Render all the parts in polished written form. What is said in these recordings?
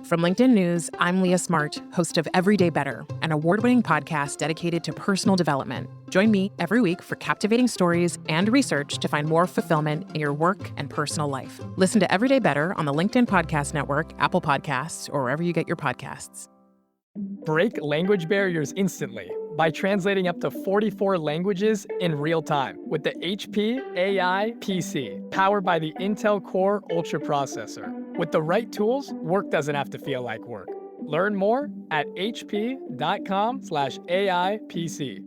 From LinkedIn News, I'm Leah Smart, host of Everyday Better, an award-winning podcast dedicated to personal development. Join me every week for captivating stories and research to find more fulfillment in your work and personal life. Listen to Everyday Better on the LinkedIn Podcast Network, Apple Podcasts, or wherever you get your podcasts. Break language barriers instantly by translating up to 44 languages in real time with the HP AI PC, powered by the Intel Core Ultra processor. With the right tools, work doesn't have to feel like work. Learn more at hp.com/AI PC.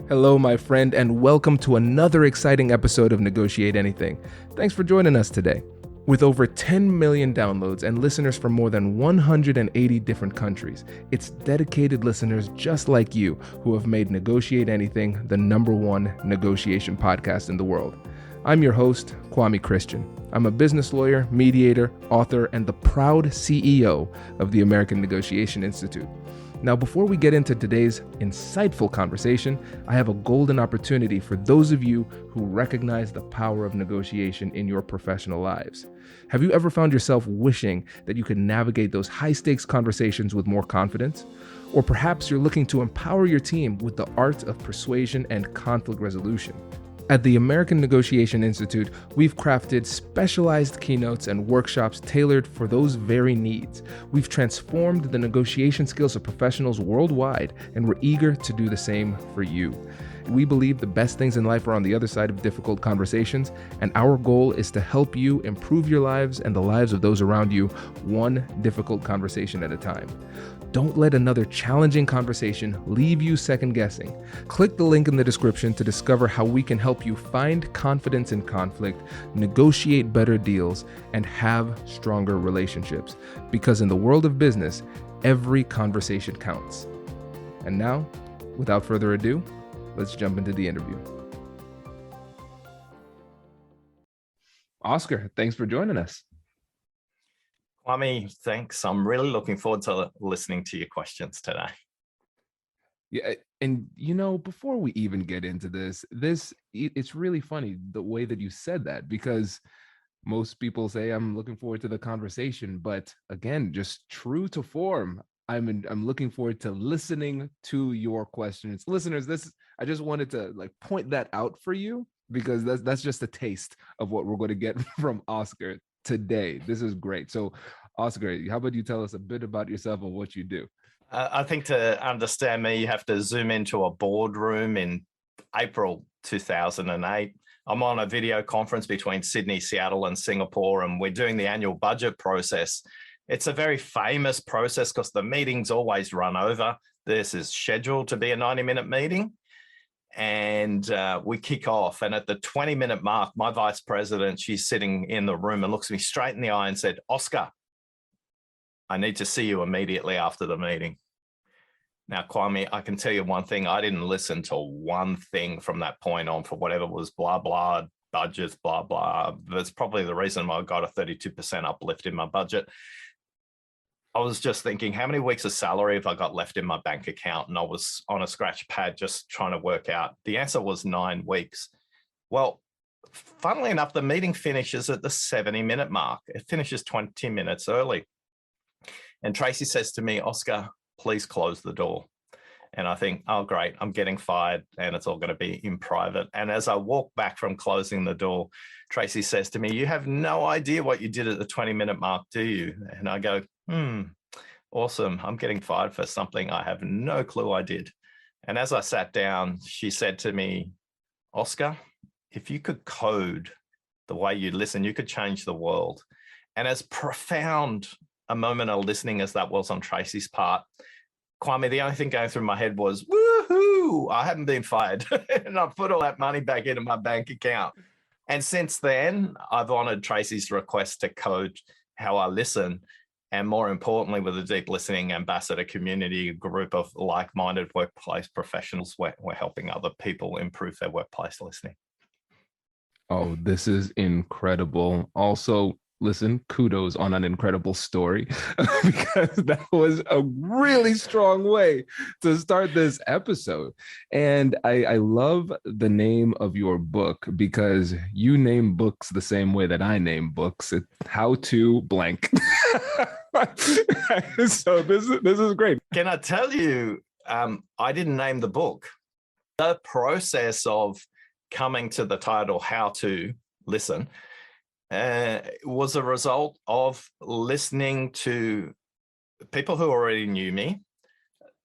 Hello, my friend, and welcome to another exciting episode of Negotiate Anything. Thanks for joining us today. With over 10 million downloads and listeners from more than 180 different countries, it's dedicated listeners just like you who have made Negotiate Anything the #1 negotiation podcast in the world. I'm your host, Kwame Christian. I'm a business lawyer, mediator, author, and the proud CEO of the American Negotiation Institute. Now, before we get into today's insightful conversation, I have a golden opportunity for those of you who recognize the power of negotiation in your professional lives. Have you ever found yourself wishing that you could navigate those high-stakes conversations with more confidence? Or perhaps you're looking to empower your team with the art of persuasion and conflict resolution. At the American Negotiation Institute, we've crafted specialized keynotes and workshops tailored for those very needs. We've transformed the negotiation skills of professionals worldwide, and we're eager to do the same for you. We believe the best things in life are on the other side of difficult conversations, and our goal is to help you improve your lives and the lives of those around you, one difficult conversation at a time. Don't let another challenging conversation leave you second guessing. Click the link in the description to discover how we can help you find confidence in conflict, negotiate better deals, and have stronger relationships. Because in the world of business, every conversation counts. And now, without further ado, let's jump into the interview. Oscar, thanks for joining us. Kwame, thanks. I'm really looking forward to listening to your questions today. Yeah, and before we even get into this, it's really funny the way that you said that, because most people say I'm looking forward to the conversation, but again, just true to form, I'm looking forward to listening to your questions. Listeners, I just wanted to point that out for you, because that's just a taste of what we're going to get from Oscar today. This is great. So Oscar, how about you tell us a bit about yourself and what you do? I think to understand me, you have to zoom into a boardroom in April 2008. I'm on a video conference between Sydney, Seattle, and Singapore, and we're doing the annual budget process. It's a very famous process because the meetings always run over. This is scheduled to be a 90-minute meeting. And we kick off. And at the 20-minute mark, my vice president, she's sitting in the room and looks me straight in the eye and said, "Oscar, I need to see you immediately after the meeting." Now, Kwame, I can tell you one thing. I didn't listen to one thing from that point on for whatever was blah, blah, budgets, blah, blah. That's probably the reason why I got a 32% uplift in my budget. I was just thinking, how many weeks of salary have I got left in my bank account? And I was on a scratch pad just trying to work out. The answer was 9 weeks. Well, funnily enough, the meeting finishes at the 70-minute mark. It finishes 20 minutes early. And Tracy says to me, "Oscar, please close the door." And I think, oh, great, I'm getting fired and it's all going to be in private. And as I walk back from closing the door, Tracy says to me, "You have no idea what you did at the 20-minute mark, do you?" And I go, awesome. I'm getting fired for something I have no clue I did. And as I sat down, she said to me, "Oscar, if you could code the way you listen, you could change the world." And as profound a moment of listening as that was on Tracy's part, Kwame, the only thing going through my head was, woohoo, I haven't been fired. And I put all that money back into my bank account. And since then, I've honored Tracy's request to code how I listen. And more importantly, with the Deep Listening Ambassador community, a group of like-minded workplace professionals, we're helping other people improve their workplace listening. Oh, this is incredible. Also, listen, kudos on an incredible story because that was a really strong way to start this episode. And I love the name of your book because you name books the same way that I name books. How to blank. So this is great. Can I tell you, I didn't name the book. The process of coming to the title, How to Listen, was a result of listening to people who already knew me,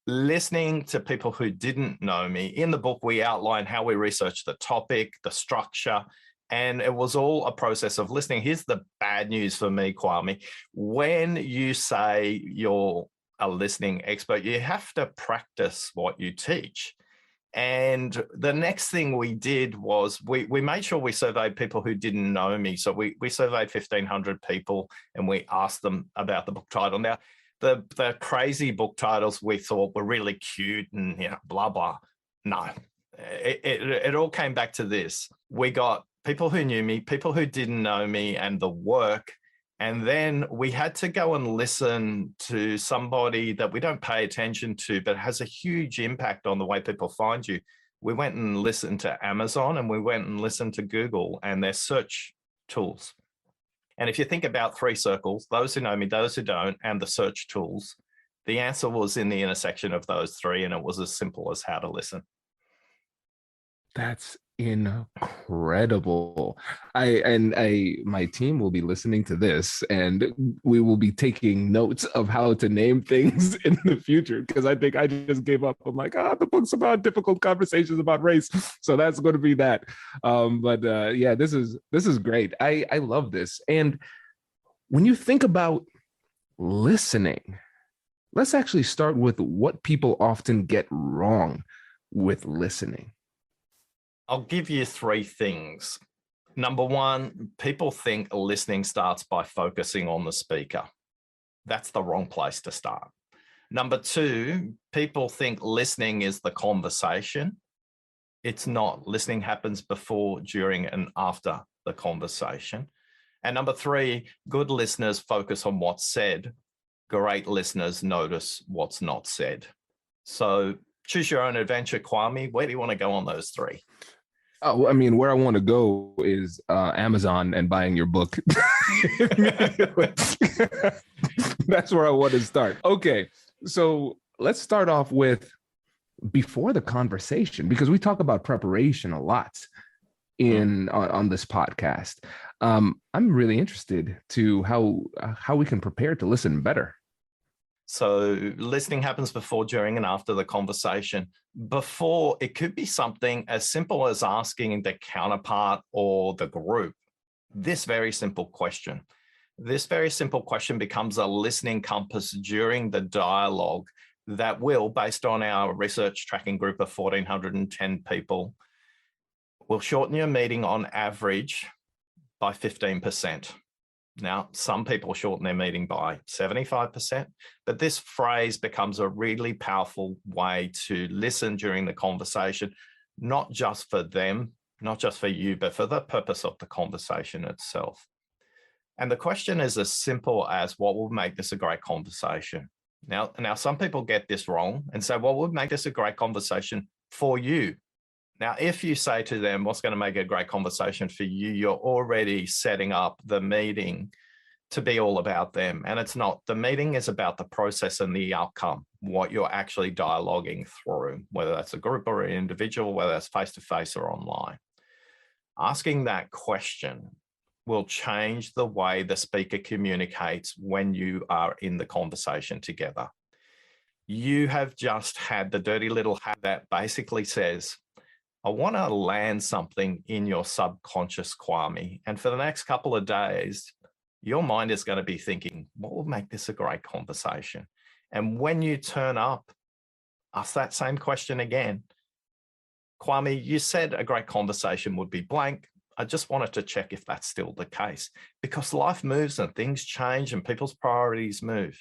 listening to people who didn't know me. In the book, we outline how we research the topic, the structure, and it was all a process of listening. Here's the bad news for me, Kwame. When you say you're a listening expert, you have to practice what you teach. And the next thing we did was we made sure we surveyed people who didn't know me. So we surveyed 1,500 people and we asked them about the book title. Now, the crazy book titles we thought were really cute and blah, blah. No, it all came back to this. We got people who knew me, people who didn't know me, and the work. And then we had to go and listen to somebody that we don't pay attention to, but has a huge impact on the way people find you. We went and listened to Amazon and we went and listened to Google and their search tools. And if you think about three circles, those who know me, those who don't, and the search tools, the answer was in the intersection of those three, and it was as simple as how to listen. That's incredible. My team will be listening to this and we will be taking notes of how to name things in the future because I think I just gave up. I'm like, the book's about difficult conversations about race. So that's going to be that. Yeah, this is great. I love this. And when you think about listening, let's actually start with what people often get wrong with listening. I'll give you three things. Number one, people think listening starts by focusing on the speaker. That's the wrong place to start. Number two, people think listening is the conversation. It's not. Listening happens before, during, and after the conversation. And number three, good listeners focus on what's said. Great listeners notice what's not said. So choose your own adventure, Kwame. Where do you want to go on those three? Oh, I mean, where I want to go is Amazon and buying your book. That's where I want to start. Okay, so let's start off with before the conversation, because we talk about preparation a lot on this podcast. I'm really interested to how we can prepare to listen better. So listening happens before, during, and after the conversation. Before, it could be something as simple as asking the counterpart or the group this very simple question. This very simple question becomes a listening compass during the dialogue that will, based on our research tracking group of 1,410 people, will shorten your meeting on average by 15%. Now, some people shorten their meeting by 75%, but this phrase becomes a really powerful way to listen during the conversation, not just for them, not just for you, but for the purpose of the conversation itself. And the question is as simple as, what will make this a great conversation? Now, some people get this wrong and say, what would make this a great conversation for you? Now, if you say to them, what's going to make a great conversation for you, you're already setting up the meeting to be all about them. And it's not. The meeting is about the process and the outcome, what you're actually dialoguing through, whether that's a group or an individual, whether that's face-to-face or online. Asking that question will change the way the speaker communicates when you are in the conversation together. You have just had the dirty little hat that basically says, I want to land something in your subconscious, Kwame. And for the next couple of days, your mind is going to be thinking, what will make this a great conversation? And when you turn up, ask that same question again. Kwame, you said a great conversation would be blank. I just wanted to check if that's still the case, because life moves and things change and people's priorities move.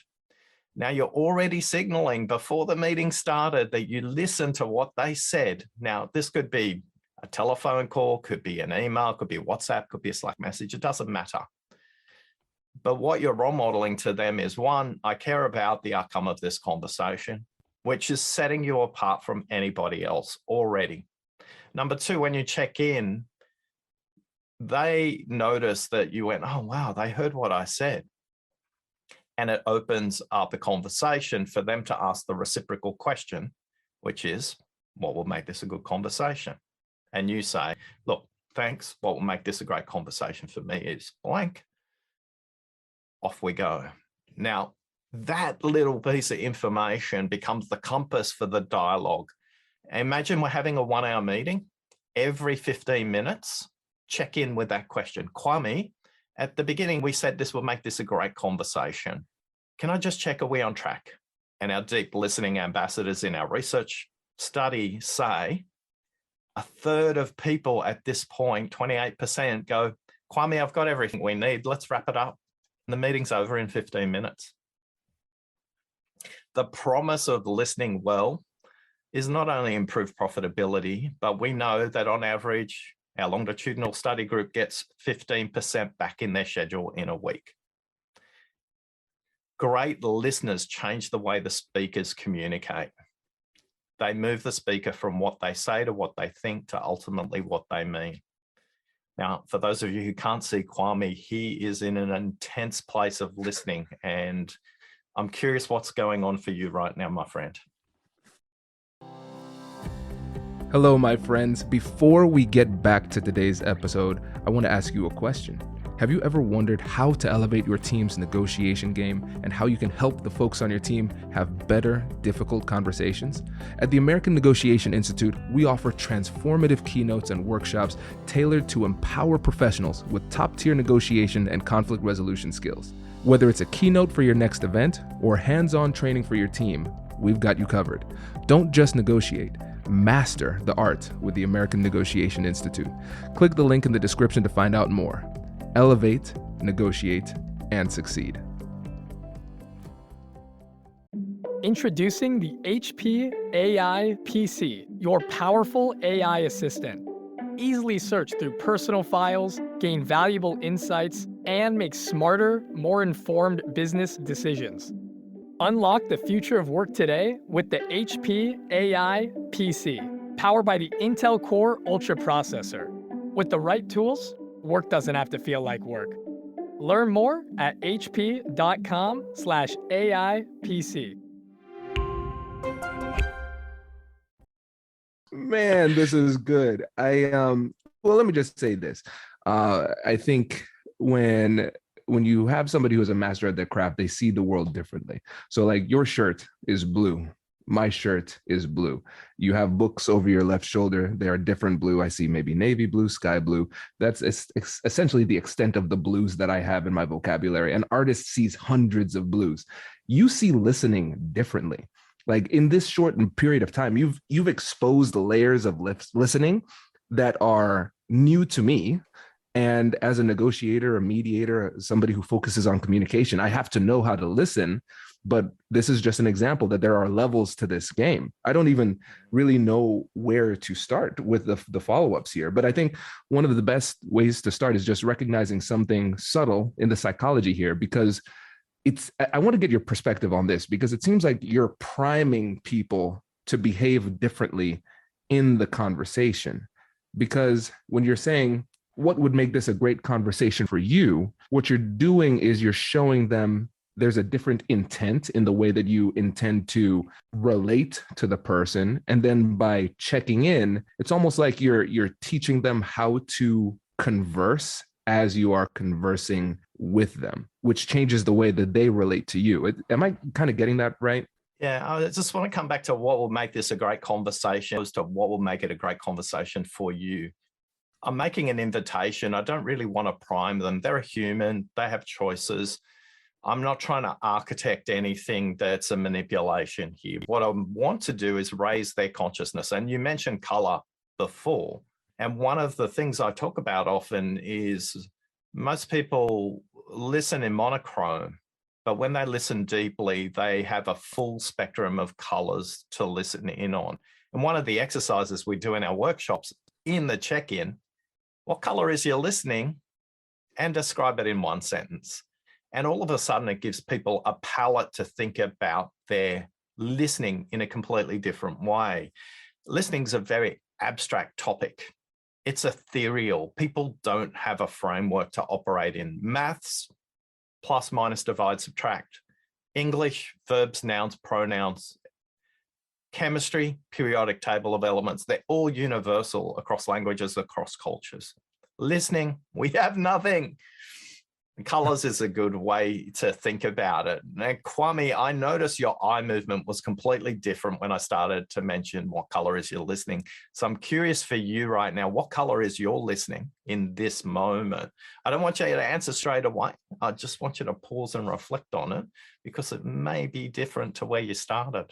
Now you're already signaling before the meeting started that you listened to what they said. Now, this could be a telephone call, could be an email, could be a WhatsApp, could be a Slack message. It doesn't matter. But what you're role modeling to them is, one, I care about the outcome of this conversation, which is setting you apart from anybody else already. Number two, when you check in, they notice that you went, oh, wow, they heard what I said. And it opens up a conversation for them to ask the reciprocal question, which is, what will make this a good conversation? And you say, look, thanks. What will make this a great conversation for me is blank. Off we go. Now, that little piece of information becomes the compass for the dialogue. Imagine we're having a 1-hour meeting. Every 15 minutes, check in with that question. Kwame, at the beginning, we said this will make this a great conversation. Can I just check, are we on track? And our deep listening ambassadors in our research study say a third of people at this point, 28%, go, Kwame, I've got everything we need. Let's wrap it up. And the meeting's over in 15 minutes. The promise of listening well is not only improved profitability, but we know that on average, our longitudinal study group gets 15% back in their schedule in a week. Great listeners change the way the speakers communicate. They move the speaker from what they say to what they think to ultimately what they mean. Now, for those of you who can't see Kwame, he is in an intense place of listening, and I'm curious what's going on for you right now, my friend. Hello, my friends. Before we get back to today's episode, I want to ask you a question. Have you ever wondered how to elevate your team's negotiation game and how you can help the folks on your team have better, difficult conversations? At the American Negotiation Institute, we offer transformative keynotes and workshops tailored to empower professionals with top-tier negotiation and conflict resolution skills. Whether it's a keynote for your next event or hands-on training for your team, we've got you covered. Don't just negotiate. Master the art with the American Negotiation Institute. Click the link in the description to find out more. Elevate, negotiate, and succeed. Introducing the HP AI PC, your powerful AI assistant. Easily search through personal files, gain valuable insights, and make smarter, more informed business decisions. Unlock the future of work today with the HP AI PC, powered by the Intel Core Ultra processor. With the right tools, work doesn't have to feel like work. Learn more at hp.com/AIPC. Man, this is good. Well, let me just say this. I think when you have somebody who's a master at their craft, they see the world differently. So like your shirt is blue. My shirt is blue. You have books over your left shoulder. They are different blue. I see maybe navy blue, sky blue. That's essentially the extent of the blues that I have in my vocabulary. An artist sees hundreds of blues. You see listening differently. Like in this short period of time, you've exposed layers of listening that are new to me. And as a negotiator, a mediator, somebody who focuses on communication, I have to know how to listen. But this is just an example that there are levels to this game. I don't even really know where to start with the follow-ups here. But I think one of the best ways to start is just recognizing something subtle in the psychology here, because I want to get your perspective on this, because it seems like you're priming people to behave differently in the conversation. Because when you're saying, what would make this a great conversation for you? What you're doing is you're showing them there's a different intent in the way that you intend to relate to the person. And then by checking in, it's almost like you're teaching them how to converse as you are conversing with them, which changes the way that they relate to you. Am I kind of getting that right? Yeah, I just want to come back to what will make this a great conversation as to what will make it a great conversation for you. I'm making an invitation. I don't really want to prime them. They're a human. They have choices. I'm not trying to architect anything that's a manipulation here. What I want to do is raise their consciousness. And you mentioned color before. And one of the things I talk about often is most people listen in monochrome, but when they listen deeply, they have a full spectrum of colors to listen in on. And one of the exercises we do in our workshops in the check-in, what color is your listening? And describe it in one sentence. And all of a sudden, it gives people a palette to think about their listening in a completely different way. Listening is a very abstract topic. It's ethereal. People don't have a framework to operate in. Maths, plus, minus, divide, subtract. English, verbs, nouns, pronouns. Chemistry, periodic table of elements. They're all universal across languages, across cultures. Listening, we have nothing. Colors is a good way to think about it. Now, Kwame, I noticed your eye movement was completely different when I started to mention what color is your listening. So I'm curious for you right now, what color is your listening in this moment? I don't want you to answer straight away. I just want you to pause and reflect on it because it may be different to where you started.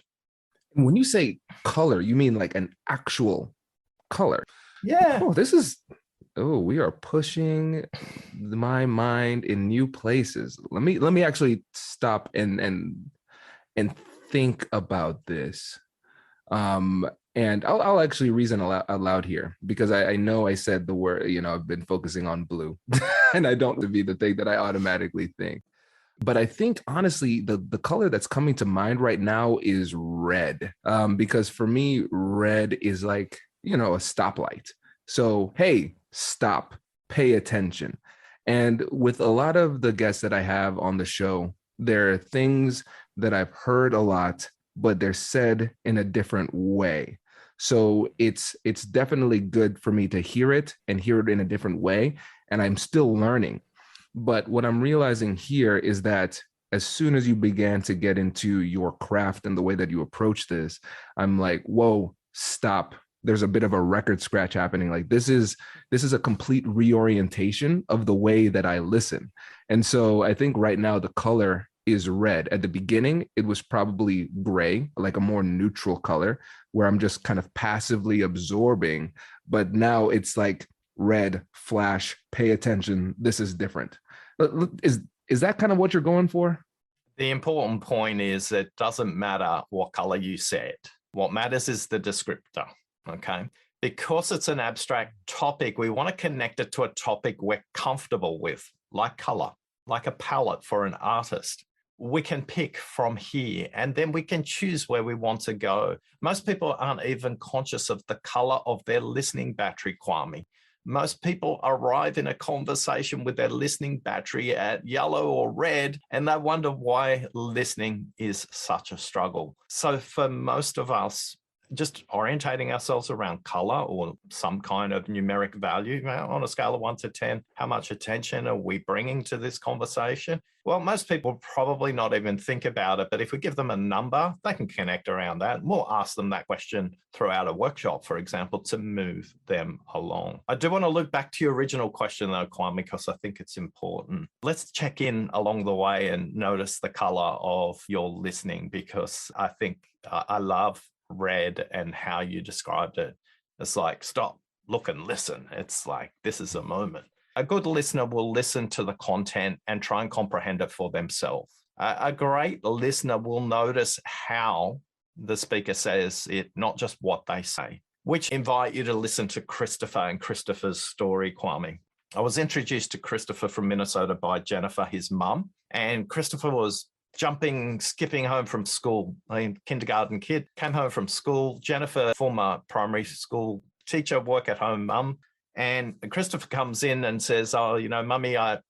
When you say color, you mean like an actual color? Yeah. We are pushing my mind in new places. Let me actually stop and think about this. And I'll actually reason out loud here because I know I said the word, I've been focusing on blue and I don't want to be the thing that I automatically think. But I think, honestly, the color that's coming to mind right now is red, because for me, red is like, a stoplight. So, hey, stop, pay attention. And with a lot of the guests that I have on the show, there are things that I've heard a lot, but they're said in a different way. So it's definitely good for me to hear it in a different way. And I'm still learning. But what I'm realizing here is that as soon as you began to get into your craft and the way that you approach this, I'm like, whoa, stop. There's a bit of a record scratch happening. Like this is a complete reorientation of the way that I listen. And so I think right now the color is red. At the beginning, it was probably gray, like a more neutral color where I'm just kind of passively absorbing. But now it's like red, flash, pay attention. This is different. Is that kind of what you're going for? The important point is it doesn't matter what color you said. What matters is the descriptor, okay? Because it's an abstract topic, we want to connect it to a topic we're comfortable with, like color, like a palette for an artist. We can pick from here and then we can choose where we want to go. Most people aren't even conscious of the color of their listening battery, Kwame. Most people arrive in a conversation with their listening battery at yellow or red, and they wonder why listening is such a struggle. So for most of us, just orientating ourselves around color or some kind of numeric value on a scale of 1 to 10, how much attention are we bringing to this conversation? Well, most people probably not even think about it, but if we give them a number, they can connect around that. And we'll ask them that question throughout a workshop, for example, to move them along. I do want to look back to your original question though, Kwame, because I think it's important. Let's check in along the way and notice the color of your listening, because I think I love red and how you described it. It's like, stop, look and listen. It's like, this is a moment. A good listener will listen to the content and try and comprehend it for themselves. A great listener will notice how the speaker says it, not just what they say, which invite you to listen to Christopher and Christopher's story, Kwame. I was introduced to Christopher from Minnesota by Jennifer, his mum, and Christopher was skipping home from school. Kindergarten kid, came home from school. Jennifer, former primary school teacher, work at home mum. And Christopher comes in and says, oh, Mummy, I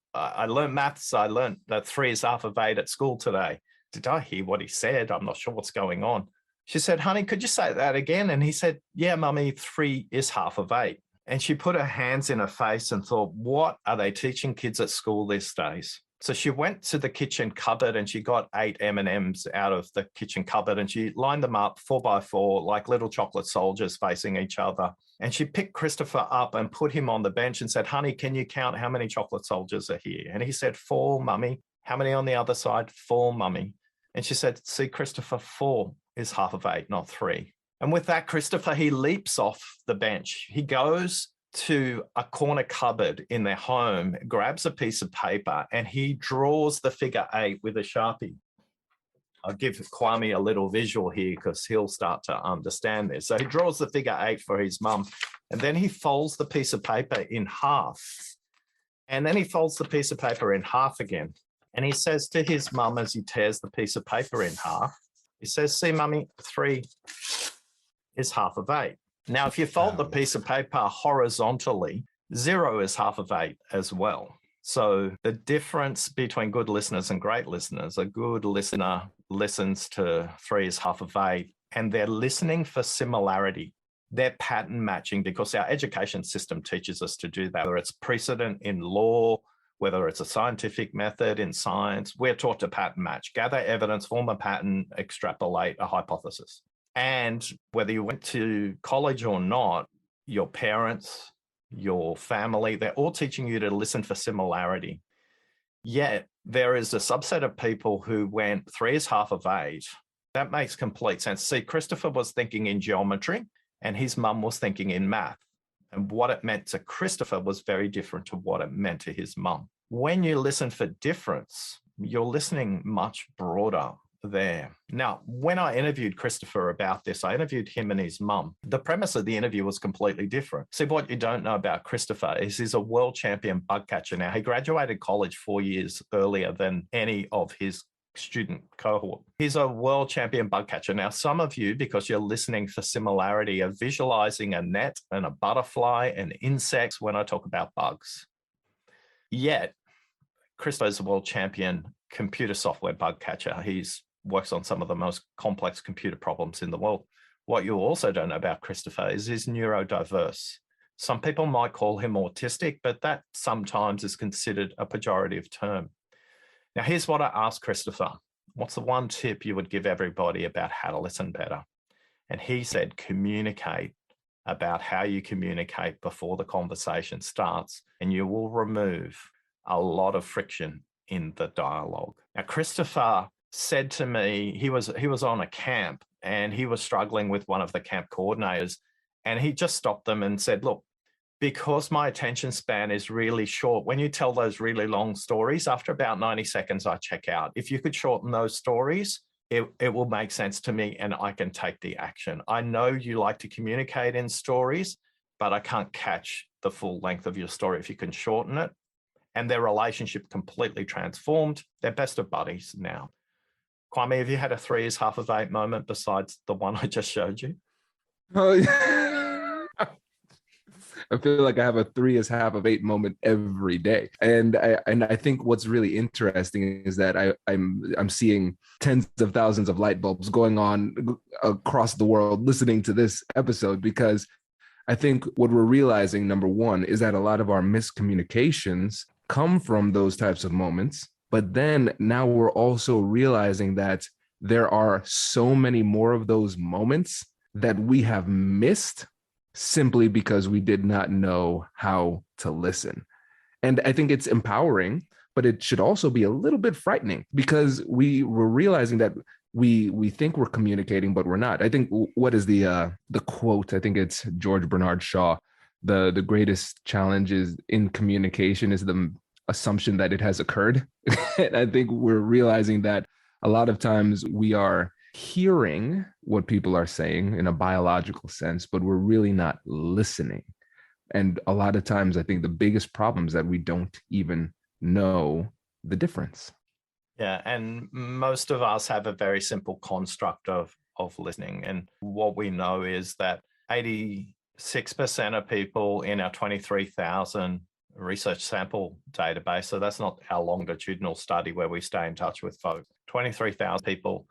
learned maths. I learned that 3 is half of 8 at school today. Did I hear what he said? I'm not sure what's going on. She said, honey, could you say that again? And he said, yeah, Mummy, 3 is half of 8. And she put her hands in her face and thought, what are they teaching kids at school these days? So she went to the kitchen cupboard and she got 8 M&Ms out of the kitchen cupboard and she lined them up 4 by 4 like little chocolate soldiers facing each other. And she picked Christopher up and put him on the bench and said, honey, can you count how many chocolate soldiers are here? And he said, 4, Mummy. How many on the other side? 4, Mummy. And she said, see, Christopher, 4 is half of 8, not 3. And with that, Christopher, he leaps off the bench. He goes to a corner cupboard in their home, grabs a piece of paper, and he draws the figure 8 with a Sharpie. I'll give Kwame a little visual here because he'll start to understand this. So he draws the figure 8 for his mum, and then he folds the piece of paper in half. And then he folds the piece of paper in half again. And he says to his mum as he tears the piece of paper in half, he says, see, mummy, 3 is half of 8. Now, if you fold the piece of paper horizontally, 0 is half of 8 as well. So the difference between good listeners and great listeners, a good listener listens to 3 is half of 8, and they're listening for similarity. They're pattern matching because our education system teaches us to do that. Whether it's precedent in law, whether it's a scientific method in science, we're taught to pattern match, gather evidence, form a pattern, extrapolate a hypothesis. And whether you went to college or not, your parents, your family, they're all teaching you to listen for similarity. Yet there is a subset of people who went 3 is half of 8. That makes complete sense. See, Christopher was thinking in geometry and his mum was thinking in math. And what it meant to Christopher was very different to what it meant to his mum. When you listen for difference, you're listening much broader there. Now, when I interviewed Christopher about this, I interviewed him and his mum. The premise of the interview was completely different. See, what you don't know about Christopher is he's a world champion bug catcher. Now, he graduated college 4 years earlier than any of his student cohort. He's a world champion bug catcher. Now, some of you, because you're listening for similarity, are visualizing a net and a butterfly and insects when I talk about bugs. Yet, Christopher's a world champion computer software bug catcher. He's works on some of the most complex computer problems in the world. What you also don't know about Christopher is he's neurodiverse. Some people might call him autistic, but that sometimes is considered a pejorative term. Now, here's what I asked Christopher. What's the one tip you would give everybody about how to listen better? And he said, communicate about how you communicate before the conversation starts, and you will remove a lot of friction in the dialogue. Now, Christopher said to me, he was on a camp and he was struggling with one of the camp coordinators, and he just stopped them and said, look, because my attention span is really short, when you tell those really long stories, after about 90 seconds, I check out. If you could shorten those stories, it will make sense to me and I can take the action. I know you like to communicate in stories, but I can't catch the full length of your story. If you can shorten it, and their relationship completely transformed, they're best of buddies now. Kwame, have you had a 3 is half of 8 moment besides the one I just showed you? Oh, yeah. I feel like I have a 3 is half of 8 moment every day. And I think what's really interesting is that I'm seeing tens of thousands of light bulbs going on across the world listening to this episode, because I think what we're realizing, number one, is that a lot of our miscommunications come from those types of moments. But then now we're also realizing that there are so many more of those moments that we have missed simply because we did not know how to listen. And I think it's empowering, but it should also be a little bit frightening, because we're realizing that we think we're communicating, but we're not. I think, what is the quote? I think it's George Bernard Shaw. The greatest challenge is in communication is the assumption that it has occurred. And I think we're realizing that a lot of times we are hearing what people are saying in a biological sense, but we're really not listening. And a lot of times I think the biggest problem is that we don't even know the difference. Yeah, and most of us have a very simple construct of listening. And what we know is that 86% of people in our 23,000 research sample database, so that's not our longitudinal study where we stay in touch with folks, 23,000 people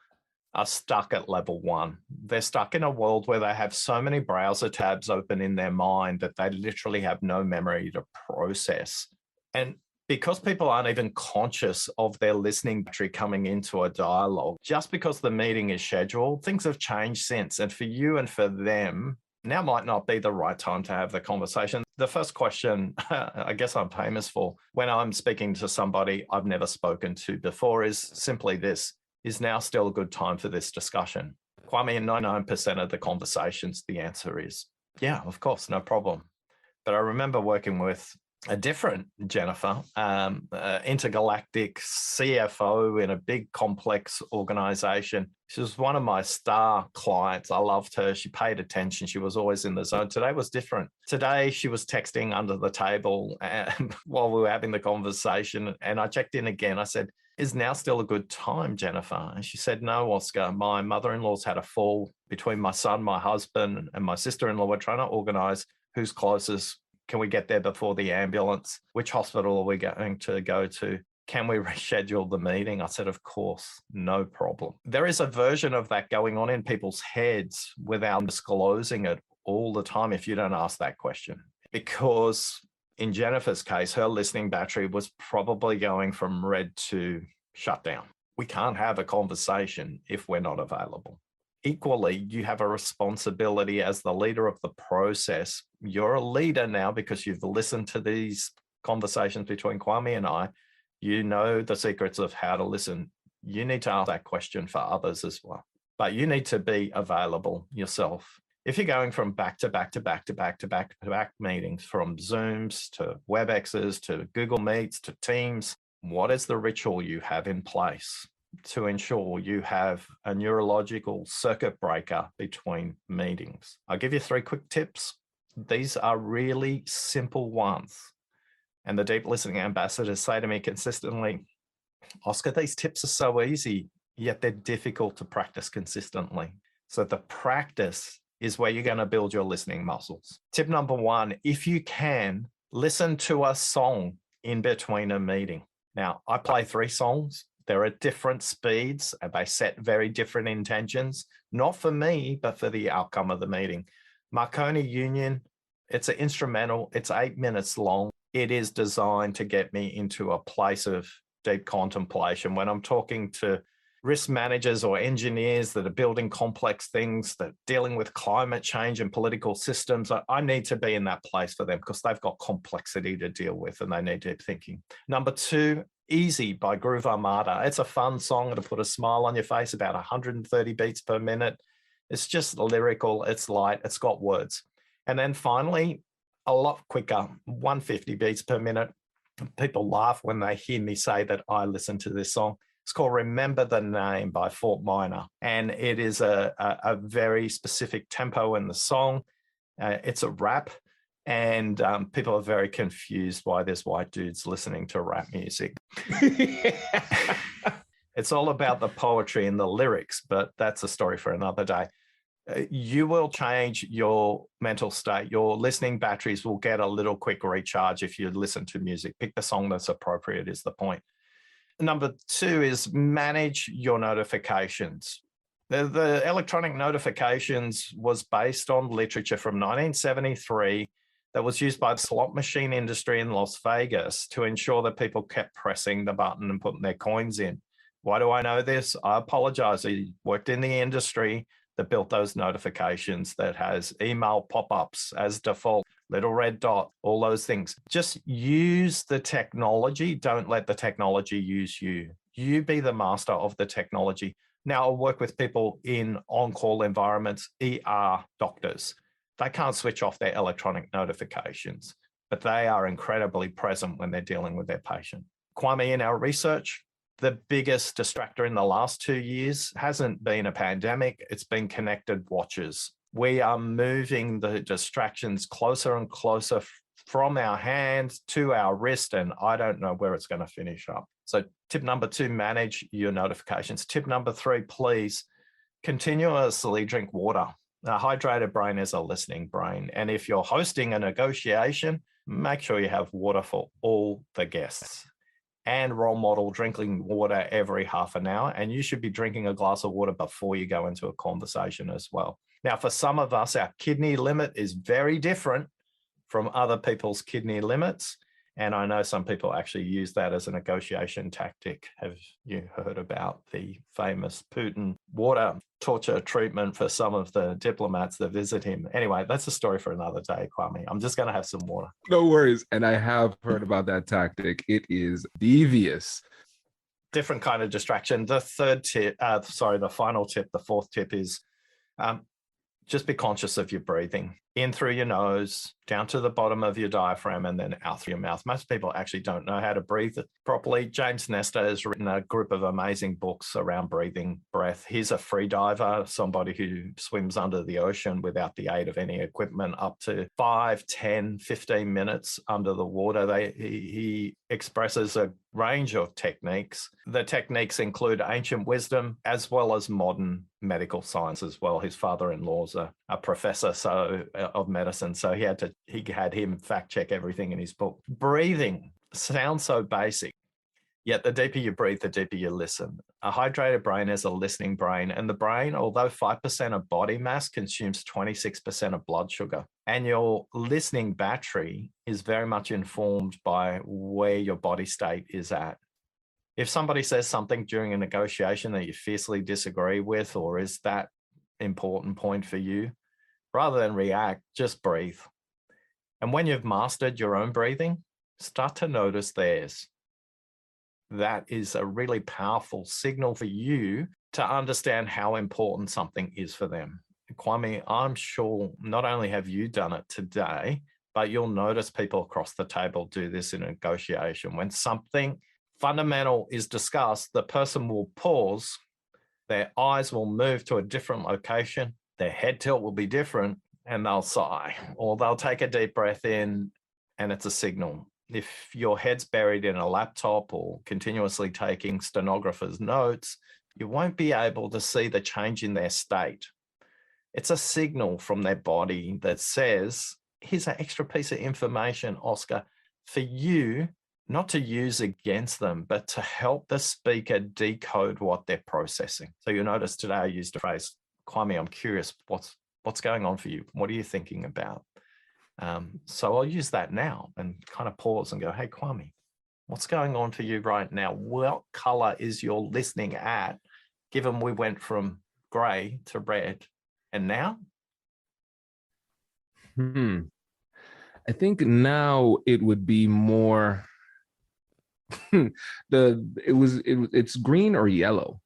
are stuck at level 1. They're stuck in a world where they have so many browser tabs open in their mind that they literally have no memory to process. And because people aren't even conscious of their listening battery coming into a dialogue, just because the meeting is scheduled, things have changed since. And for you and for them, now might not be the right time to have the conversation. The first question, I guess I'm famous for, when I'm speaking to somebody I've never spoken to before, is simply this: is now still a good time for this discussion? Kwame, in 99% of the conversations, the answer is, yeah, of course, no problem. But I remember working with a different Jennifer, intergalactic CFO in a big complex organization. She was one of my star clients. I loved her. She paid attention. She was always in the zone. Today was different. Today, she was texting under the table while we were having the conversation. And I checked in again. I said, Is now still a good time, Jennifer? And she said, no, Oscar, my mother-in-law's had a fall between my son, my husband, and my sister-in-law. We're trying to organize who's closest. Can we get there before the ambulance? Which hospital are we going to go to? Can we reschedule the meeting? I said, of course, no problem. There is a version of that going on in people's heads without disclosing it all the time if you don't ask that question. Because in Jennifer's case, her listening battery was probably going from red to shutdown. We can't have a conversation if we're not available. Equally, you have a responsibility as the leader of the process. You're a leader now because you've listened to these conversations between Kwame and I. You know the secrets of how to listen. You need to ask that question for others as well. But you need to be available yourself. If you're going from back to back to back to back to back to back meetings, from Zooms to WebExes to Google Meets to Teams, what is the ritual you have in place to ensure you have a neurological circuit breaker between meetings? I'll give you 3 quick tips. These are really simple ones. And the deep listening ambassadors say to me consistently, Oscar, these tips are so easy, yet they're difficult to practice consistently. So the practice is where you're going to build your listening muscles. Tip number 1, if you can, listen to a song in between a meeting. Now, I play 3 songs. They're at different speeds and they set very different intentions, not for me, but for the outcome of the meeting. Marconi Union, it's an instrumental. It's 8 minutes long. It is designed to get me into a place of deep contemplation. When I'm talking to risk managers or engineers that are building complex things, that are dealing with climate change and political systems, I need to be in that place for them because they've got complexity to deal with and they need deep thinking. Number 2, Easy by Groove Armada. It's a fun song to put a smile on your face, about 130 beats per minute. It's just lyrical, it's light, it's got words. And then finally, a lot quicker, 150 beats per minute. People laugh when they hear me say that I listen to this song. It's called Remember the Name by Fort Minor. And it is a very specific tempo in the song. It's a rap. And people are very confused why there's white dudes listening to rap music. It's all about the poetry and the lyrics, but that's a story for another day. You will change your mental state. Your listening batteries will get a little quick recharge if you listen to music. Pick the song that's appropriate is the point. Number 2 is manage your notifications. The electronic notifications was based on literature from 1973 that was used by the slot machine industry in Las Vegas to ensure that people kept pressing the button and putting their coins in. Why do I know this? I apologize. I worked in the industry that built those notifications that has email pop-ups as default, little red dot, all those things. Just use the technology. Don't let the technology use you. You be the master of the technology. Now, I work with people in on-call environments, ER doctors. They can't switch off their electronic notifications, but they are incredibly present when they're dealing with their patient. Kwame, in our research, the biggest distractor in the last 2 years hasn't been a pandemic, it's been connected watches. We are moving the distractions closer and closer from our hand to our wrist, and I don't know where it's going to finish up. So tip number 2, manage your notifications. Tip number 3, please continuously drink water. A hydrated brain is a listening brain. And if you're hosting a negotiation, make sure you have water for all the guests. And role model drinking water every half an hour. And you should be drinking a glass of water before you go into a conversation as well. Now, for some of us, our kidney limit is very different from other people's kidney limits. And I know some people actually use that as a negotiation tactic. Have you heard about the famous Putin water torture treatment for some of the diplomats that visit him? Anyway, that's a story for another day, Kwame. I'm just going to have some water. No worries. And I have heard about that tactic. It is devious. Different kind of distraction. The final tip, the 4th tip is just be conscious of your breathing. in through your nose, down to the bottom of your diaphragm, and then out through your mouth. Most people actually don't know how to breathe properly. James Nestor has written a group of amazing books around breathing, breath. He's a free diver, somebody who swims under the ocean without the aid of any equipment, up to 5, 10, 15 minutes under the water. He expresses a range of techniques. The techniques include ancient wisdom as well as modern medical science as well. His father-in-law's a professor of medicine, so he had him fact check everything in his book. Breathing sounds so basic, yet the deeper you breathe, the deeper you listen. A hydrated brain is a listening brain, and the brain, although 5% of body mass, consumes 26% of blood sugar. And your listening battery is very much informed by where your body state is at. If somebody says something during a negotiation that you fiercely disagree with, or is that important point for you, rather than react, just breathe. And when you've mastered your own breathing, start to notice theirs. That is a really powerful signal for you to understand how important something is for them. Kwame, I'm sure not only have you done it today, but you'll notice people across the table do this in a negotiation. When something fundamental is discussed, the person will pause, their eyes will move to a different location, their head tilt will be different, and they'll sigh, or they'll take a deep breath in, and it's a signal. If your head's buried in a laptop or continuously taking stenographer's notes, you won't be able to see the change in their state. It's a signal from their body that says, here's an extra piece of information, Oscar, for you not to use against them, but to help the speaker decode what they're processing. So you'll notice today I used the phrase, Kwame, I'm curious, what's going on for you? What are you thinking about? So I'll use that now and kind of pause and go, hey, Kwame, what's going on for you right now? What color is your listening at, given we went from gray to red, and now? I think now it would be more it's green or yellow.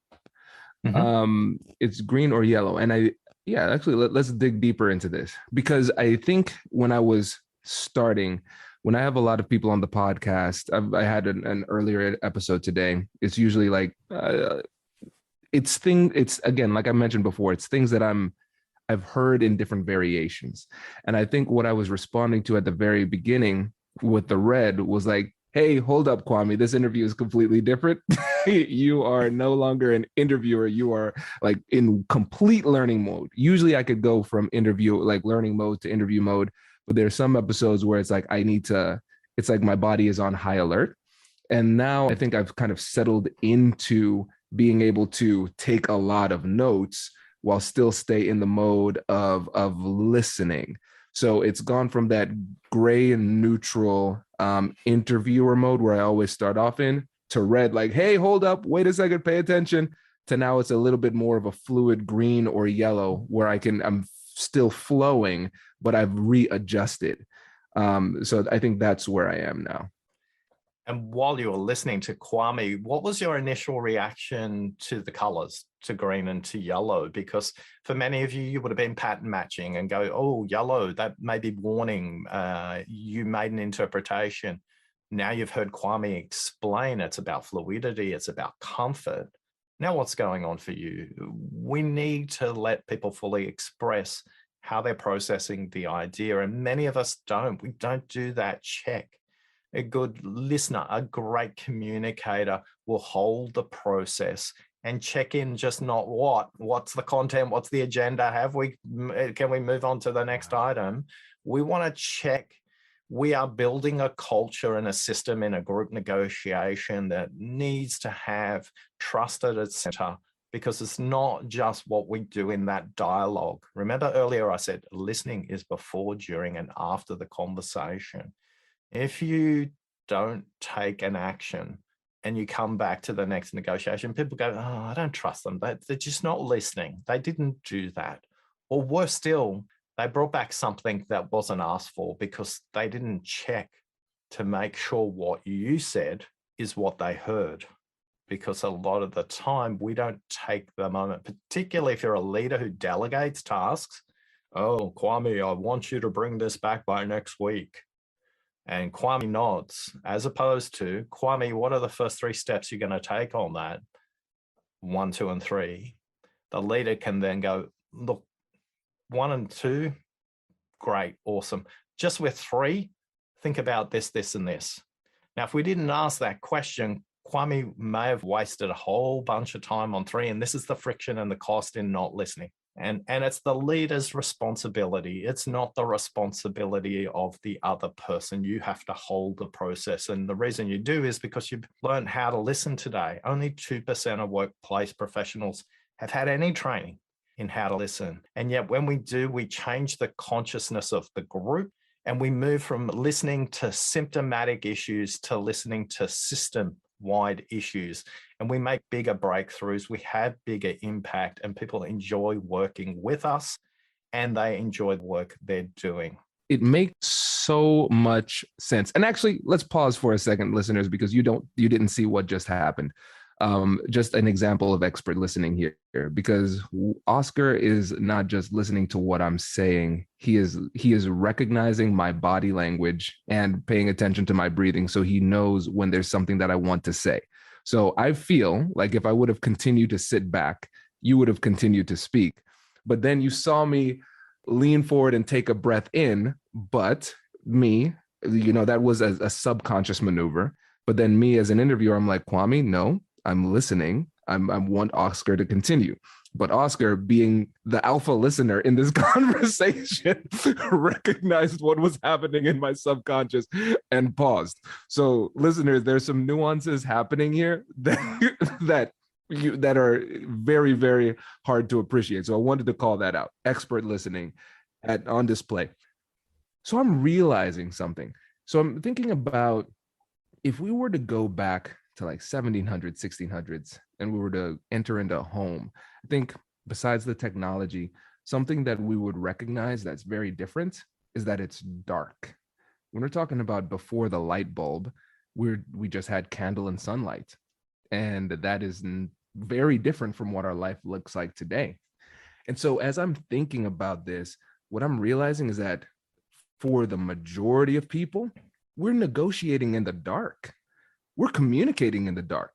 It's green or yellow. And actually let's dig deeper into this, because I think when I was starting, when I have a lot of people on the podcast, I had an earlier episode today. It's usually like it's again, like I mentioned before, it's things that I've heard in different variations. And I think what I was responding to at the very beginning with the red was like, hey, hold up, Kwame, this interview is completely different. You are no longer an interviewer. You are like in complete learning mode. Usually I could go from learning mode to interview mode, but there's some episodes where it's like it's like my body is on high alert. And now I think I've kind of settled into being able to take a lot of notes while still stay in the mode of listening. So it's gone from that gray and neutral interviewer mode where I always start off in, to red, like, hey, hold up, wait a second, pay attention, to now it's a little bit more of a fluid green or yellow where I'm still flowing, but I've readjusted. So I think that's where I am now. And while you were listening to Kwame, what was your initial reaction to the colors, to green and to yellow? Because for many of you, you would have been pattern matching and go, oh, yellow, that may be warning. You made an interpretation. Now you've heard Kwame explain it's about fluidity, it's about comfort. Now what's going on for you? We need to let people fully express how they're processing the idea. And many of us don't. We don't do that check. A good listener, a great communicator will hold the process and check in, just not what's the content, what's the agenda, can we move on to the next item? We want to check. We are building a culture and a system in a group negotiation that needs to have trust at its center, because it's not just what we do in that dialogue. Remember earlier I said listening is before, during, and after the conversation. If you don't take an action and you come back to the next negotiation, people go, oh, I don't trust them. They're just not listening. They didn't do that. Or worse still, they brought back something that wasn't asked for because they didn't check to make sure what you said is what they heard. Because a lot of the time we don't take the moment, particularly if you're a leader who delegates tasks. Oh, Kwame, I want you to bring this back by next week. And Kwame nods, as opposed to, Kwame, what are the first 3 steps you're going to take on that? 1, 2, and 3. The leader can then go, look, 1 and 2, great, awesome. Just with 3, think about this, this, and this. Now, if we didn't ask that question, Kwame may have wasted a whole bunch of time on 3, and this is the friction and the cost in not listening. And it's the leader's responsibility. It's not the responsibility of the other person. You have to hold the process. And the reason you do is because you've learned how to listen today. Only 2% of workplace professionals have had any training in how to listen. And yet when we do, we change the consciousness of the group, and we move from listening to symptomatic issues to listening to system-wide issues. And we make bigger breakthroughs, we have bigger impact, and people enjoy working with us, and they enjoy the work they're doing. It makes so much sense. And actually, let's pause for a second, listeners, because you didn't see what just happened. Just an example of expert listening here, because Oscar is not just listening to what I'm saying. He is recognizing my body language and paying attention to my breathing, so he knows when there's something that I want to say. So I feel like if I would have continued to sit back, you would have continued to speak. But then you saw me lean forward and take a breath in, but me, that was a subconscious maneuver. But then me as an interviewer, I'm like, Kwame, no, I'm listening. I want Oscar to continue. But Oscar, being the alpha listener in this conversation, recognized what was happening in my subconscious and paused. So listeners, there's some nuances happening here that are very, very hard to appreciate. So I wanted to call that out. Expert listening on display. So I'm realizing something. So I'm thinking about, if we were to go back to like 1700s, 1600s, and we were to enter into a home, I think besides the technology, something that we would recognize that's very different is that it's dark. When we're talking about before the light bulb, we just had candle and sunlight. And that is very different from what our life looks like today. And so as I'm thinking about this, what I'm realizing is that for the majority of people, we're negotiating in the dark. We're communicating in the dark.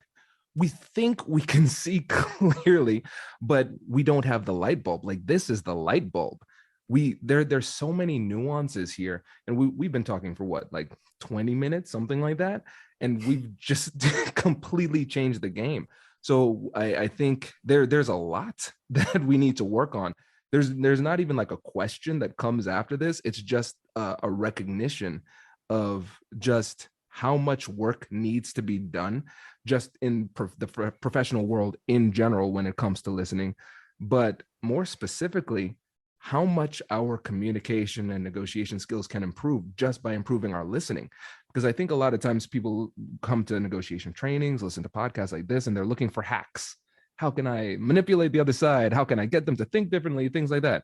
We think we can see clearly, but we don't have the light bulb. Like, this is the light bulb. There's so many nuances here. And we've been talking for what, like 20 minutes, something like that. And we've just completely changed the game. So I think there's a lot that we need to work on. There's not even like a question that comes after this. It's just a recognition of just how much work needs to be done just in the professional world in general when it comes to listening, but more specifically, how much our communication and negotiation skills can improve just by improving our listening. Because I think a lot of times people come to negotiation trainings, listen to podcasts like this, and they're looking for hacks. How can I manipulate the other side? How can I get them to think differently? Things like that.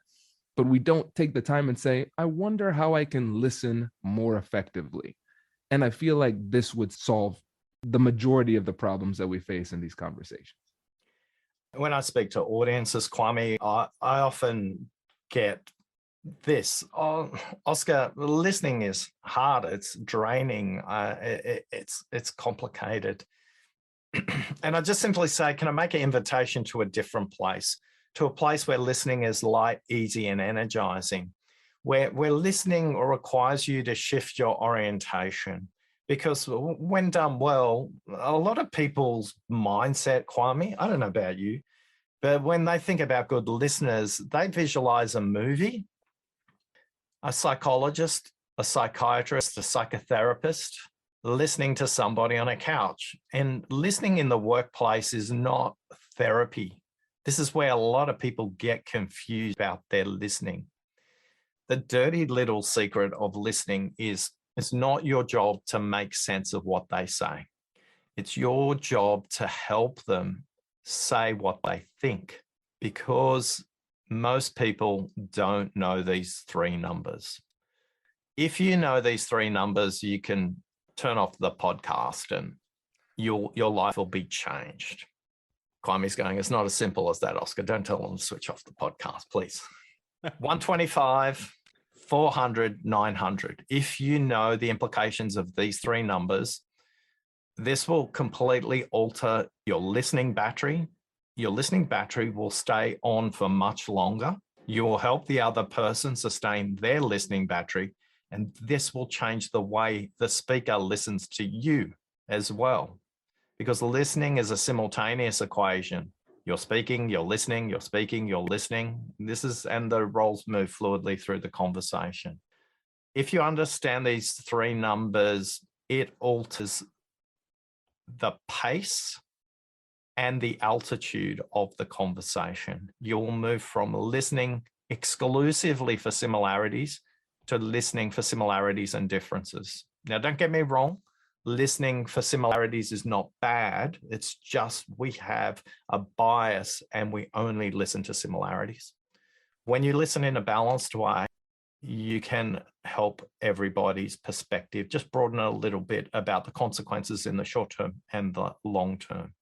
But we don't take the time and say, I wonder how I can listen more effectively. And I feel like this would solve the majority of the problems that we face in these conversations. When I speak to audiences, Kwame, I often get this. Oh, Oscar, listening is hard. It's draining. It's complicated. And I just simply say, can I make an invitation to a different place, to a place where listening is light, easy, and energizing, where listening requires you to shift your orientation. Because when done well, a lot of people's mindset, Kwame, I don't know about you, but when they think about good listeners, they visualize a movie, a psychologist, a psychiatrist, a psychotherapist, listening to somebody on a couch. And listening in the workplace is not therapy. This is where a lot of people get confused about their listening. The dirty little secret of listening is it's not your job to make sense of what they say. It's your job to help them say what they think, because most people don't know these 3 numbers. If you know these 3 numbers, you can turn off the podcast and your life will be changed. Kwame's going, it's not as simple as that, Oscar. Don't tell them to switch off the podcast, please. 125, 400, 900. If you know the implications of these three numbers, this will completely alter your listening battery. Your listening battery will stay on for much longer. You will help the other person sustain their listening battery, and this will change the way the speaker listens to you as well. Because listening is a simultaneous equation. You're speaking, you're listening, you're speaking, you're listening. And the roles move fluidly through the conversation. If you understand these three numbers, it alters the pace and the altitude of the conversation. You'll move from listening exclusively for similarities to listening for similarities and differences. Now, don't get me wrong, listening for similarities is not bad. It's just we have a bias and we only listen to similarities. When you listen in a balanced way, you can help everybody's perspective, just broaden a little bit about the consequences in the short term and the long term.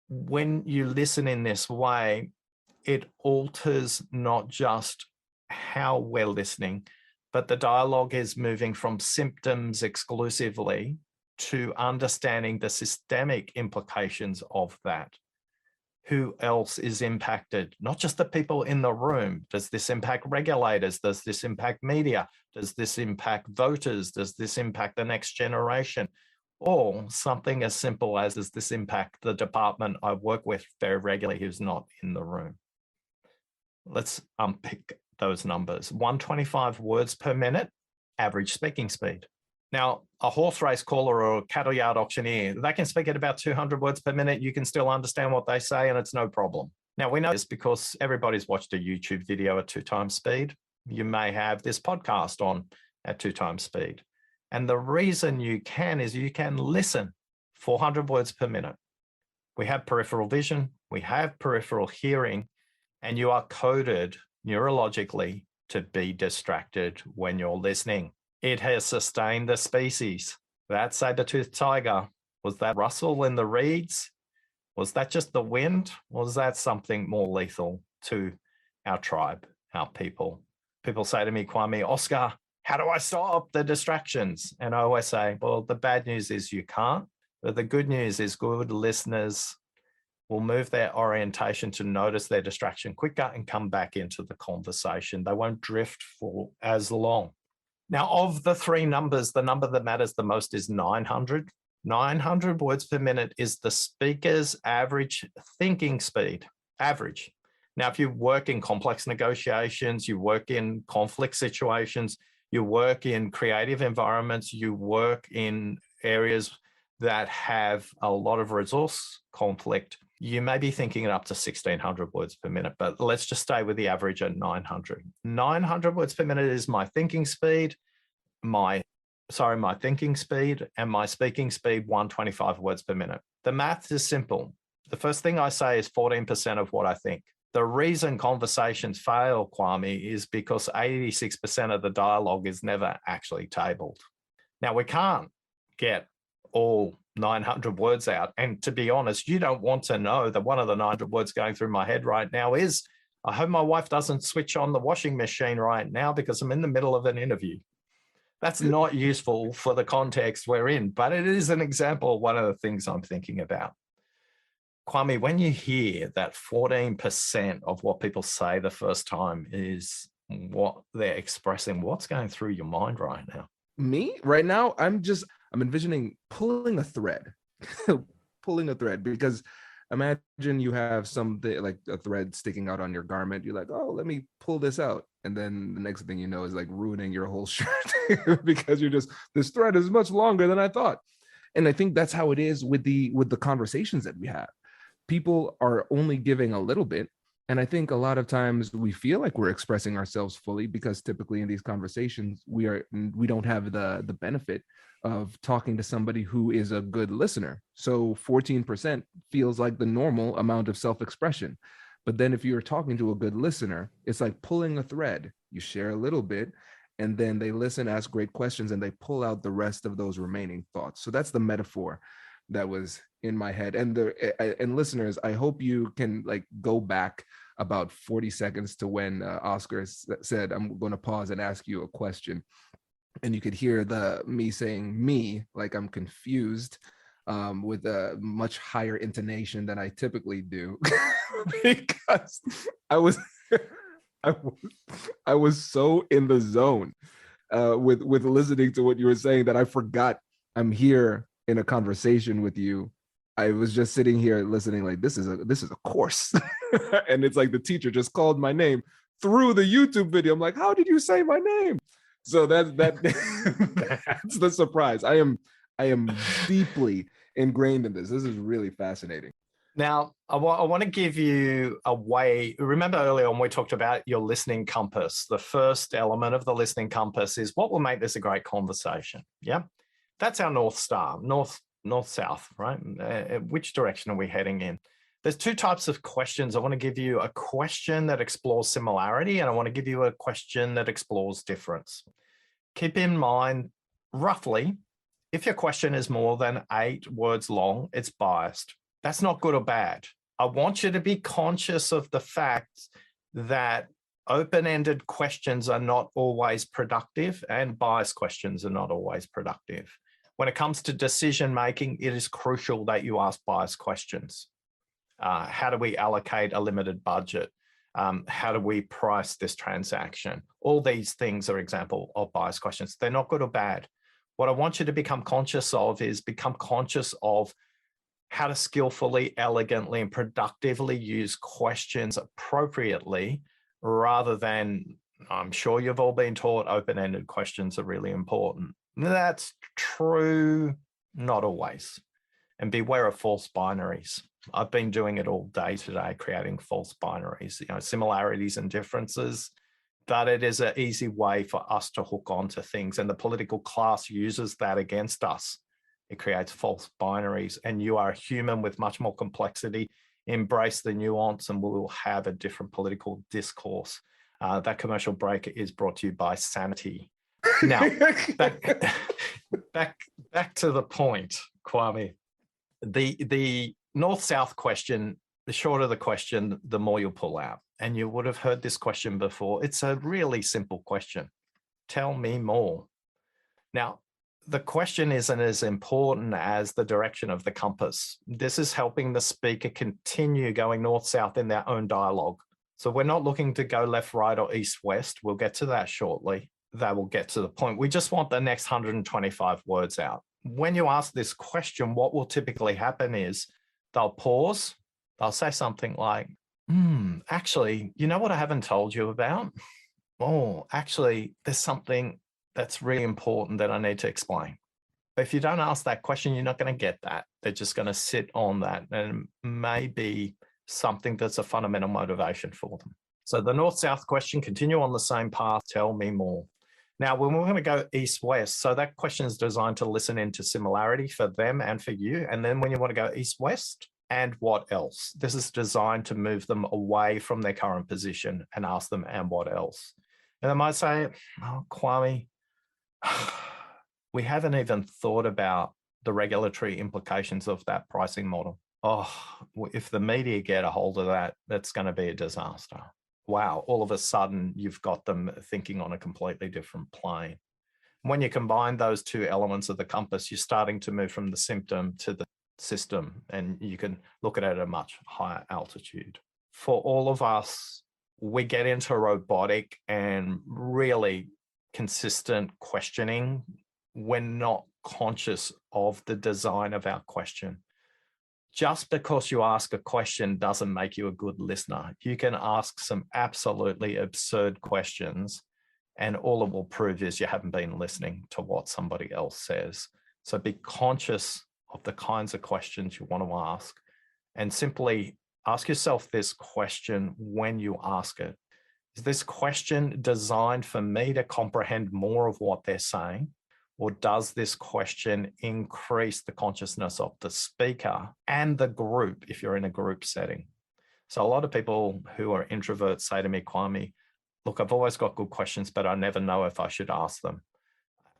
When you listen in this way, it alters not just how we're listening, but the dialogue is moving from symptoms exclusively to understanding the systemic implications of that. Who else is impacted? Not just the people in the room. Does this impact regulators? Does this impact media? Does this impact voters? Does this impact the next generation? Or something as simple as, does this impact the department I work with very regularly who's not in the room? Let's unpick those numbers. 125 words per minute, average speaking speed. Now, a horse race caller or a cattle yard auctioneer, they can speak at about 200 words per minute. You can still understand what they say and it's no problem. Now, we know this because everybody's watched a YouTube video at 2 times speed. You may have this podcast on at 2 times speed. And the reason you can is you can listen 400 words per minute. We have peripheral vision, we have peripheral hearing, and you are coded neurologically to be distracted when you're listening. It has sustained the species. That saber-toothed tiger, was that rustle in the reeds? Was that just the wind? Or was that something more lethal to our tribe, our people? People say to me, Kwame, Oscar, how do I stop the distractions? And I always say, well, the bad news is you can't, but the good news is good listeners will move their orientation to notice their distraction quicker and come back into the conversation. They won't drift for as long. Now, of the three numbers, the number that matters the most is 900. 900 words per minute is the speaker's average thinking speed, average. Now, if you work in complex negotiations, you work in conflict situations, you work in creative environments, you work in areas that have a lot of resource conflict, you may be thinking up to 1,600 words per minute, but let's just stay with the average at 900. 900 words per minute is my thinking speed, my thinking speed, and my speaking speed, 125 words per minute. The math is simple. The first thing I say is 14% of what I think. The reason conversations fail, Kwame, is because 86% of the dialogue is never actually tabled. Now, we can't get all 900 words out. And to be honest, you don't want to know that one of the 900 words going through my head right now is, I hope my wife doesn't switch on the washing machine right now because I'm in the middle of an interview. That's not useful for the context we're in, but it is an example of one of the things I'm thinking about. Kwame, when you hear that 14% of what people say the first time is what they're expressing, what's going through your mind right now? Me right now, I'm envisioning pulling a thread, because imagine you have something like a thread sticking out on your garment. You're like, oh, let me pull this out. And then the next thing you know is like ruining your whole shirt because this thread is much longer than I thought. And I think that's how it is with the conversations that we have. People are only giving a little bit. And I think a lot of times we feel like we're expressing ourselves fully because typically in these conversations, we don't have the benefit of talking to somebody who is a good listener. So 14% feels like the normal amount of self-expression. But then if you're talking to a good listener, it's like pulling a thread. You share a little bit, and then they listen, ask great questions, and they pull out the rest of those remaining thoughts. So that's the metaphor. that was in my head. And listeners, I hope you can like go back about 40 seconds to when Oscar said, I'm going to pause and ask you a question. And you could hear me saying me, like I'm confused, with a much higher intonation than I typically do, because I was, I was so in the zone with listening to what you were saying that I forgot I'm here in a conversation with you. I was just sitting here listening, like this is a course, and it's like the teacher just called my name through the YouTube video. I'm like, how did you say my name? So that that's the surprise. I am deeply ingrained in this. This is really fascinating. Now, I want to give you a way. Remember earlier on we talked about your listening compass. The first element of the listening compass is what will make this a great conversation. Yeah, that's our North Star, north, south, right? Which direction are we heading in? There's two types of questions. I want to give you a question that explores similarity, and I want to give you a question that explores difference. Keep in mind, roughly, if your question is more than 8 words long, it's biased. That's not good or bad. I want you to be conscious of the fact that open-ended questions are not always productive and biased questions are not always productive. When it comes to decision-making, it is crucial that you ask biased questions. How do we allocate a limited budget? How do we price this transaction? All these things are example of biased questions. They're not good or bad. What I want you to become conscious of is become conscious of how to skillfully, elegantly, and productively use questions appropriately, rather than, I'm sure you've all been taught open-ended questions are really important. That's true, not always. And beware of false binaries. I've been doing it all day today, creating false binaries, similarities and differences, but it is an easy way for us to hook onto things. And the political class uses that against us. It creates false binaries, and you are a human with much more complexity. Embrace the nuance and we will have a different political discourse. That commercial break is brought to you by Sanity. Now, back to the point, Kwame. The North-South question, the shorter the question, the more you'll pull out. And you would have heard this question before. It's a really simple question. Tell me more. Now, the question isn't as important as the direction of the compass. This is helping the speaker continue going north-south in their own dialogue. So we're not looking to go left, right, or east-west. We'll get to that shortly. That will get to the point. We just want the next 125 words out. When you ask this question, what will typically happen is they'll pause. They'll say something like, actually, you know what I haven't told you about? Oh, actually, there's something that's really important that I need to explain. But if you don't ask that question, you're not going to get that. They're just going to sit on that, and it may be something that's a fundamental motivation for them. So the North-South question, continue on the same path, tell me more. Now, when we're going to go east-west, so that question is designed to listen into similarity for them and for you. And then when you want to go east-west, and what else? This is designed to move them away from their current position and ask them, and what else? And they might say, oh, Kwame, we haven't even thought about the regulatory implications of that pricing model. Oh, if the media get a hold of that, that's going to be a disaster. Wow, all of a sudden you've got them thinking on a completely different plane. When you combine those two elements of the compass, you're starting to move from the symptom to the system, and you can look at it at a much higher altitude. For all of us, we get into robotic and really consistent questioning. We're not conscious of the design of our question. Just because you ask a question doesn't make you a good listener. You can ask some absolutely absurd questions, and all it will prove is you haven't been listening to what somebody else says. So be conscious of the kinds of questions you want to ask, and simply ask yourself this question when you ask it. Is this question designed for me to comprehend more of what they're saying? Or does this question increase the consciousness of the speaker and the group if you're in a group setting? So a lot of people who are introverts say to me, Kwame, look, I've always got good questions, but I never know if I should ask them.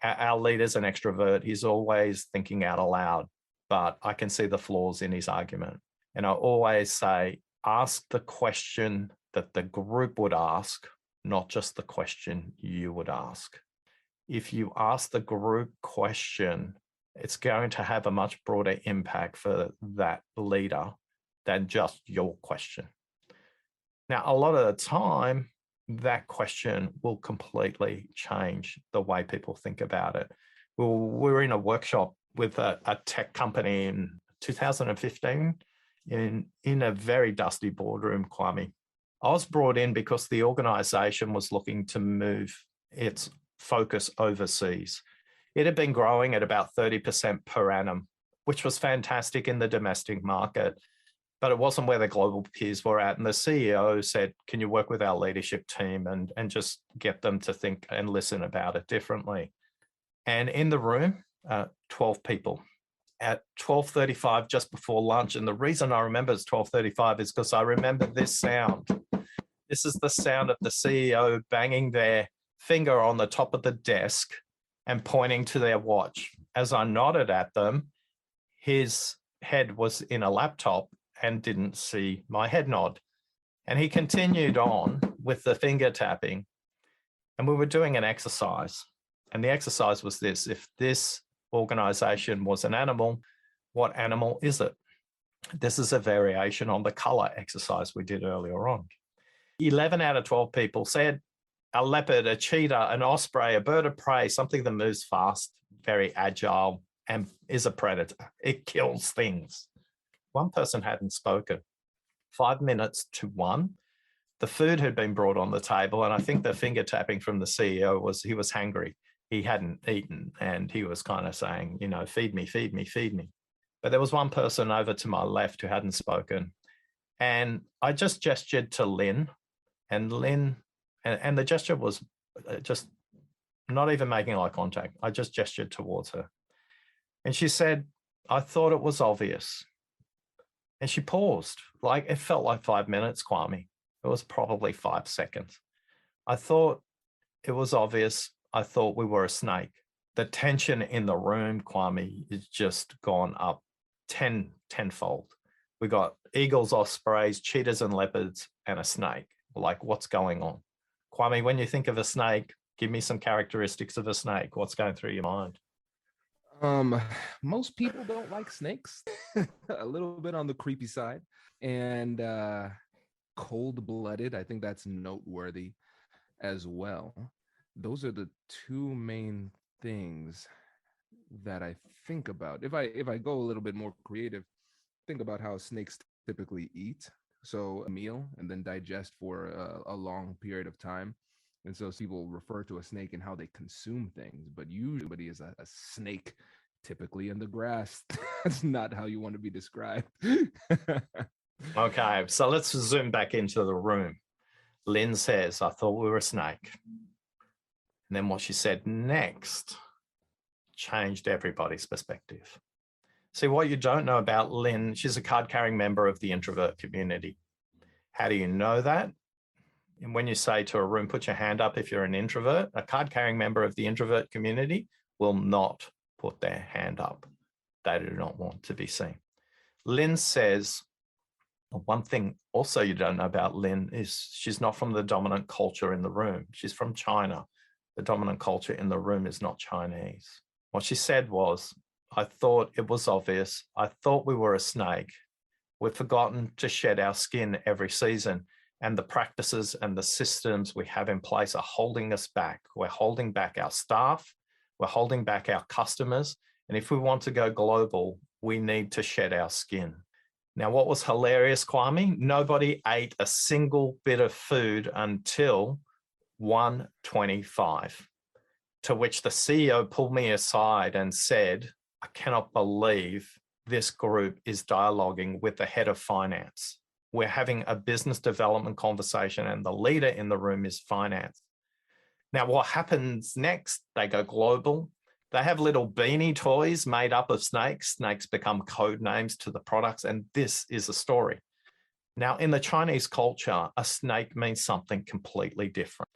Our leader's an extrovert. He's always thinking out aloud, but I can see the flaws in his argument. And I always say, ask the question that the group would ask, not just the question you would ask. If you ask the group question, it's going to have a much broader impact for that leader than just your question. Now, a lot of the time, that question will completely change the way people think about it. We were in a workshop with a tech company in 2015 in a very dusty boardroom, Kwame. I was brought in because the organization was looking to move its focus overseas. It had been growing at about 30% per annum, which was fantastic in the domestic market, but it wasn't where the global peers were at. And the CEO said, can you work with our leadership team and just get them to think and listen about it differently? And in the room, 12 people. At 12:35, just before lunch, and the reason I remember it's 12:35 is because I remember this sound. This is the sound of the CEO banging their finger on the top of the desk and pointing to their watch. As I nodded at them, his head was in a laptop and didn't see my head nod. And he continued on with the finger tapping. And we were doing an exercise. And the exercise was this: if this organization was an animal, what animal is it? This is a variation on the color exercise we did earlier on. 11 out of 12 people said a leopard, a cheetah, an osprey, a bird of prey, something that moves fast, very agile, and is a predator. It kills things. One person hadn't spoken. 5 minutes to 1, the food had been brought on the table, and I think the finger tapping from the CEO was he was hungry. He hadn't eaten, and he was kind of saying, you know, feed me, feed me, feed me. But there was one person over to my left who hadn't spoken. And I just gestured to Lynn, and Lynn, and the gesture was just not even making eye contact. I just gestured towards her. And she said, I thought it was obvious. And she paused. Like, it felt like 5 minutes, Kwame. It was probably 5 seconds. I thought it was obvious. I thought we were a snake. The tension in the room, Kwame, is just gone up tenfold. We got eagles, ospreys, cheetahs, and leopards, and a snake. Like, what's going on? Kwame, when you think of a snake, give me some characteristics of a snake. What's going through your mind? Most people don't like snakes. A little bit on the creepy side, and cold-blooded. I think that's noteworthy as well. Those are the two main things that I think about. If I go a little bit more creative, think about how snakes typically eat. So a meal and then digest for a long period of time. And so people refer to a snake and how they consume things, but usually somebody is a snake, typically in the grass. That's not how you want to be described. Okay, so let's zoom back into the room. Lynn says, I thought we were a snake. And then what she said next changed everybody's perspective. See, what you don't know about Lynn, she's a card-carrying member of the introvert community. How do you know that? And when you say to a room, put your hand up if you're an introvert, a card-carrying member of the introvert community will not put their hand up. They do not want to be seen. Lynn says, one thing also you don't know about Lynn is she's not from the dominant culture in the room. She's from China. The dominant culture in the room is not Chinese. What she said was, I thought it was obvious. I thought we were a snake. We've forgotten to shed our skin every season, and the practices and the systems we have in place are holding us back. We're holding back our staff. We're holding back our customers. And if we want to go global, we need to shed our skin. Now, what was hilarious, Kwame? Nobody ate a single bit of food until 1:25, to which the CEO pulled me aside and said, I cannot believe this group is dialoguing with the head of finance. We're having a business development conversation and the leader in the room is finance. Now, what happens next? They go global. They have little beanie toys made up of snakes. Snakes become code names to the products, and this is a story. Now, in the Chinese culture, a snake means something completely different.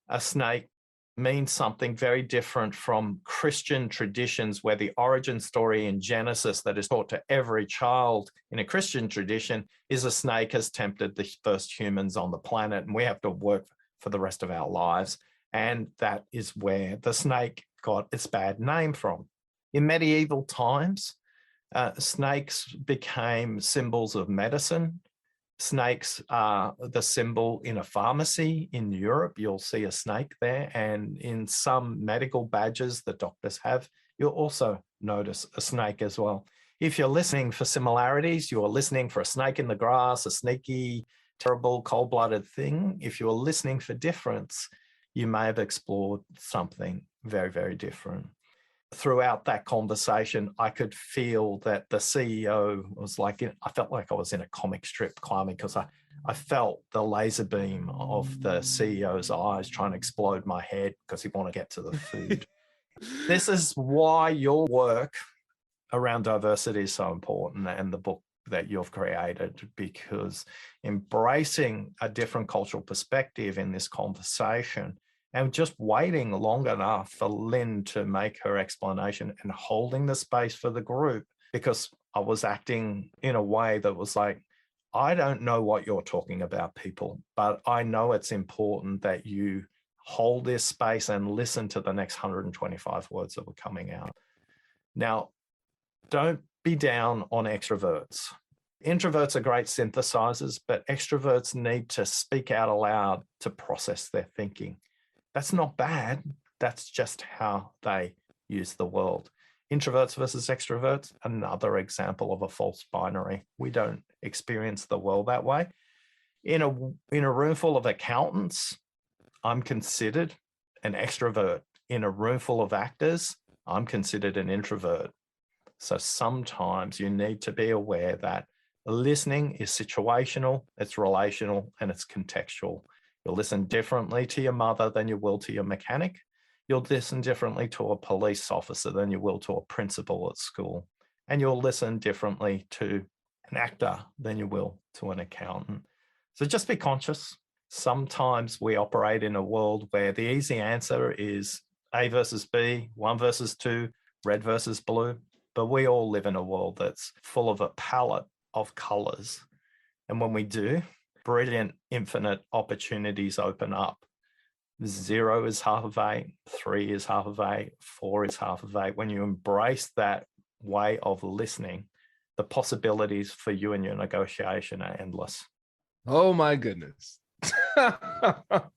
A snake means something very different from Christian traditions, where the origin story in Genesis that is taught to every child in a Christian tradition is a snake has tempted the first humans on the planet, and we have to work for the rest of our lives. And that is where the snake got its bad name from. In medieval times, snakes became symbols of medicine. Snakes are the symbol in a pharmacy in Europe. You'll see a snake there. And in some medical badges that doctors have, you'll also notice a snake as well. If you're listening for similarities, you're listening for a snake in the grass, a sneaky, terrible, cold-blooded thing. If you're listening for difference, you may have explored something very, very different. Throughout that conversation, I could feel that the CEO was like, I felt like I was in a comic strip, Kwame, because I felt the laser beam of the CEO's eyes trying to explode my head because he wanted to get to the food. This is why your work around diversity is so important, and the book that you've created, because embracing a different cultural perspective in this conversation and just waiting long enough for Lynn to make her explanation and holding the space for the group, because I was acting in a way that was like, I don't know what you're talking about, people, but I know it's important that you hold this space and listen to the next 125 words that were coming out. Now, don't be down on extroverts. Introverts are great synthesizers, but extroverts need to speak out aloud to process their thinking. That's not bad. That's just how they use the world. Introverts versus extroverts, another example of a false binary. We don't experience the world that way. In a room full of accountants, I'm considered an extrovert. In a room full of actors, I'm considered an introvert. So sometimes you need to be aware that listening is situational, it's relational, and it's contextual. You'll listen differently to your mother than you will to your mechanic. You'll listen differently to a police officer than you will to a principal at school. And you'll listen differently to an actor than you will to an accountant. So just be conscious. Sometimes we operate in a world where the easy answer is A versus B, 1 versus 2, red versus blue. But we all live in a world that's full of a palette of colors. And when we do, brilliant, infinite opportunities open up. 0 is half of 8, 3 is half of 8, 4 is half of 8. When you embrace that way of listening, the possibilities for you and your negotiation are endless. Oh my goodness.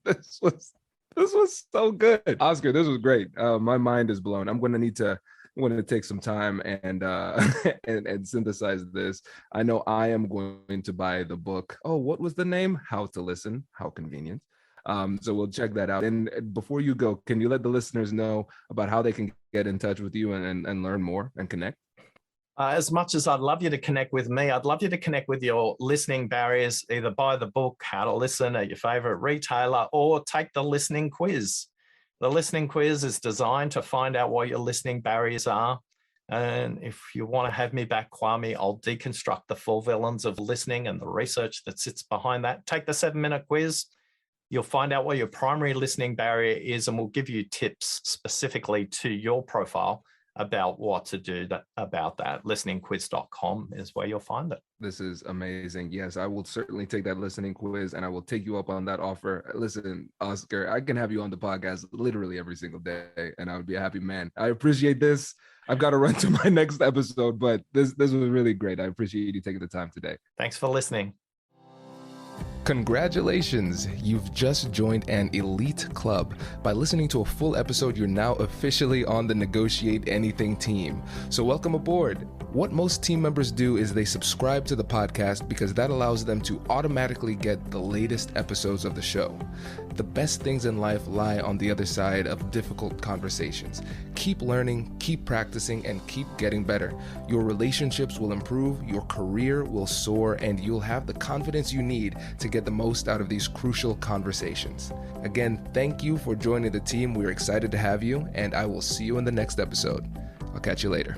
This was so good. Oscar, this was great. My mind is blown. I'm going to take some time and and synthesize this. I know I am going to buy the book. Oh, what was the name? How to Listen. How convenient. So we'll check that out. And before you go, can you let the listeners know about how they can get in touch with you and learn more and connect? As much as I'd love you to connect with me, I'd love you to connect with your listening barriers. Either buy the book, How to Listen, at your favorite retailer, or take the listening quiz. The listening quiz is designed to find out what your listening barriers are. And if you want to have me back, Kwame, I'll deconstruct the 4 villains of listening and the research that sits behind that. Take the 7-minute quiz. You'll find out what your primary listening barrier is, and we'll give you tips specifically to your profile about what to do about that. Listeningquiz.com is where you'll find it. This is amazing. Yes, I will certainly take that listening quiz and I will take you up on that offer. Listen, Oscar, I can have you on the podcast literally every single day and I would be a happy man. I appreciate this. I've got to run to my next episode, but this was really great. I appreciate you taking the time today. Thanks for listening. Congratulations! You've just joined an elite club. By listening to a full episode, you're now officially on the Negotiate Anything team. So welcome aboard. What most team members do is they subscribe to the podcast because that allows them to automatically get the latest episodes of the show. The best things in life lie on the other side of difficult conversations. Keep learning, keep practicing, and keep getting better. Your relationships will improve, your career will soar, and you'll have the confidence you need to get the most out of these crucial conversations. Again, thank you for joining the team. We're excited to have you, and I will see you in the next episode. I'll catch you later.